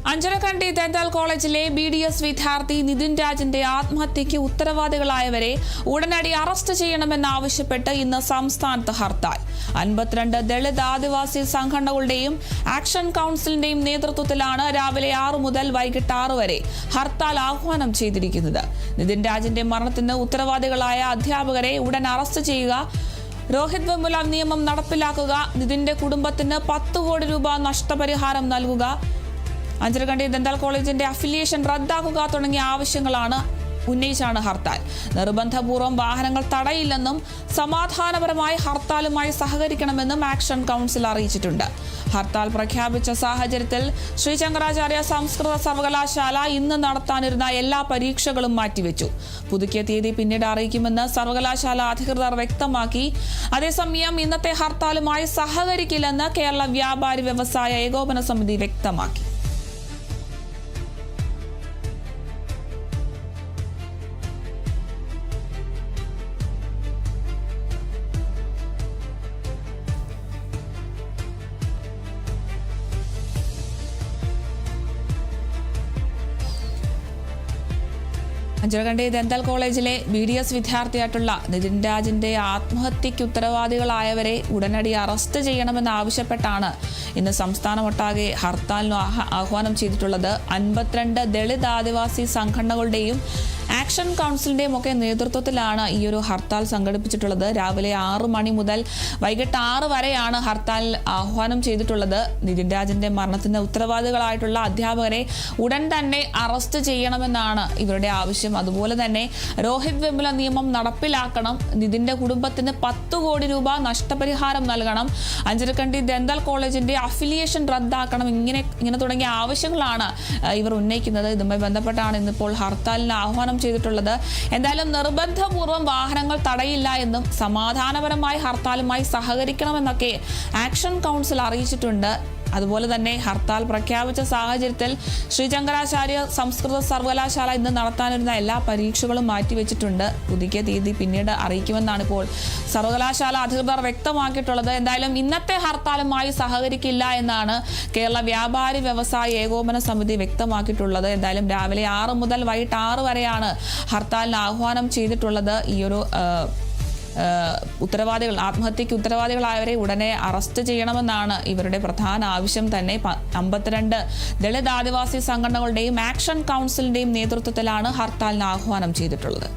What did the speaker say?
അഞ്ചരക്കണ്ടി ദന്താൽ കോളേജിലെ BDS വിദ്യാർത്ഥി നിതിൻ രാജിന്റെ ആത്മഹത്യയ്ക്ക് ഉത്തരവാദികളായവരെ ഉടനടി അറസ്റ്റ് ചെയ്യണമെന്നാവശ്യപ്പെട്ട് ഇന്ന് സംസ്ഥാനത്ത് ഹർത്താൽ. 52 ദളിത് ആദിവാസി സംഘടനകളുടെയും ആക്ഷൻ കൗൺസിലിന്റെയും നേതൃത്വത്തിലാണ് രാവിലെ 6 മുതൽ വൈകിട്ട് 6 വരെ ഹർത്താൽ ആഹ്വാനം ചെയ്തിരിക്കുന്നത്. നിതിൻ രാജിന്റെ മരണത്തിന് ഉത്തരവാദികളായ അധ്യാപകരെ ഉടൻ അറസ്റ്റ് ചെയ്യുക, രോഹിത് വെമുല നിയമം നടപ്പിലാക്കുക, നിതിന്റെ കുടുംബത്തിന് 10 കോടി രൂപ നഷ്ടപരിഹാരം നൽകുക, അഞ്ചരക്കണ്ടി ദന്താൽ കോളേജിന്റെ അഫിലിയേഷൻ റദ്ദാക്കുക തുടങ്ങിയ ആവശ്യങ്ങളാണ് ഉന്നയിച്ചാണ് ഹർത്താൽ. നിർബന്ധപൂർവ്വം വാഹനങ്ങൾ തടയില്ലെന്നും സമാധാനപരമായി ഹർത്താലുമായി സഹകരിക്കണമെന്നും ആക്ഷൻ കൗൺസിൽ അറിയിച്ചിട്ടുണ്ട്. ഹർത്താൽ പ്രഖ്യാപിച്ച സാഹചര്യത്തിൽ ശ്രീ ശങ്കരാചാര്യ സംസ്കൃത സർവകലാശാല ഇന്ന് നടത്താനിരുന്ന എല്ലാ പരീക്ഷകളും മാറ്റിവെച്ചു. പുതുക്കിയ തീയതി പിന്നീട് അറിയിക്കുമെന്ന് സർവകലാശാല അധികൃതർ വ്യക്തമാക്കി. അതേസമയം ഇന്നത്തെ ഹർത്താലുമായി സഹകരിക്കില്ലെന്ന് കേരള വ്യാപാരി വ്യവസായ ഏകോപന സമിതി വ്യക്തമാക്കി. അഞ്ചരക്കണ്ടി ദന്താൽ കോളേജിലെ BDS വിദ്യാർത്ഥിയായിട്ടുള്ള നിതിൻ രാജിന്റെ ആത്മഹത്യയ്ക്ക് ഉത്തരവാദികളായവരെ ഉടനടി അറസ്റ്റ് ചെയ്യണമെന്നാവശ്യപ്പെട്ടാണ് ഇന്ന് സംസ്ഥാനമൊട്ടാകെ ഹർത്താലിന് ആഹ്വാനം ചെയ്തിട്ടുള്ളത്. 52 ദളിത് ആദിവാസി സംഘടനകളുടെയും ആക്ഷൻ കൗൺസിലിന്റെയും ഒക്കെ നേതൃത്വത്തിലാണ് ഈ ഒരു ഹർത്താൽ സംഘടിപ്പിച്ചിട്ടുള്ളത്. രാവിലെ 6 മണി മുതൽ വൈകിട്ട് 6 വരെയാണ് ഹർത്താൽ ആഹ്വാനം ചെയ്തിട്ടുള്ളത്. നിതിൻ രാജിന്റെ മരണത്തിന് ഉത്തരവാദികളായിട്ടുള്ള അധ്യാപകരെ ഉടൻ തന്നെ അറസ്റ്റ് ചെയ്യണമെന്നാണ് ഇവരുടെ ആവശ്യം. അതുപോലെ തന്നെ രോഹിത് വെമുല നിയമം നടപ്പിലാക്കണം, നിതിന്റെ കുടുംബത്തിന് 10 കോടി രൂപ നഷ്ടപരിഹാരം നൽകണം, അഞ്ചരക്കണ്ടി ദന്താൽ കോളേജിന്റെ അഫിലിയേഷൻ റദ്ദാക്കണം, ഇങ്ങനെ തുടങ്ങിയ ആവശ്യങ്ങളാണ് ഇവർ ഉന്നയിക്കുന്നത്. ഇതുമായി ബന്ധപ്പെട്ടാണ് ഇന്നിപ്പോൾ ഹർത്താലിന് ആഹ്വാനം ചെയ്തിട്ടുള്ളത്. എന്തായാലും നിർബന്ധപൂർവ്വം വാഹനങ്ങൾ തടയില്ല എന്നും സമാധാനപരമായി ഹർത്താലുമായി സഹകരിക്കണമെന്നൊക്കെ ആക്ഷൻ കൗൺസിൽ അറിയിച്ചിട്ടുണ്ട്. അതുപോലെ തന്നെ ഹർത്താൽ പ്രഖ്യാപിച്ച സാഹചര്യത്തിൽ ശ്രീ ശങ്കരാചാര്യ സംസ്കൃത സർവകലാശാല ഇന്ന് നടത്താനിരുന്ന എല്ലാ പരീക്ഷകളും മാറ്റിവെച്ചിട്ടുണ്ട്. പുതുക്കിയ തീയതി പിന്നീട് അറിയിക്കുമെന്നാണ് ഇപ്പോൾ സർവകലാശാല അധികൃതർ വ്യക്തമാക്കിയിട്ടുള്ളത്. എന്തായാലും ഇന്നത്തെ ഹർത്താലുമായി സഹകരിക്കില്ല എന്നാണ് കേരള വ്യാപാരി വ്യവസായ ഏകോപന സമിതി വ്യക്തമാക്കിയിട്ടുള്ളത്. എന്തായാലും രാവിലെ 6 മുതൽ വൈകിട്ട് 6 വരെയാണ് ഹർത്താലിന് ആഹ്വാനം ചെയ്തിട്ടുള്ളത്. ഈ ഒരു ആത്മഹത്യയ്ക്ക് ഉത്തരവാദികളായവരെ ഉടനെ അറസ്റ്റ് ചെയ്യണമെന്നാണ് ഇവരുടെ പ്രധാന ആവശ്യം തന്നെ. 52 ദളിത് ആദിവാസി സംഘടനകളുടെയും ആക്ഷൻ കൗൺസിലിന്റെയും നേതൃത്വത്തിലാണ് ഹർത്താലിന് ആഹ്വാനം ചെയ്തിട്ടുള്ളത്.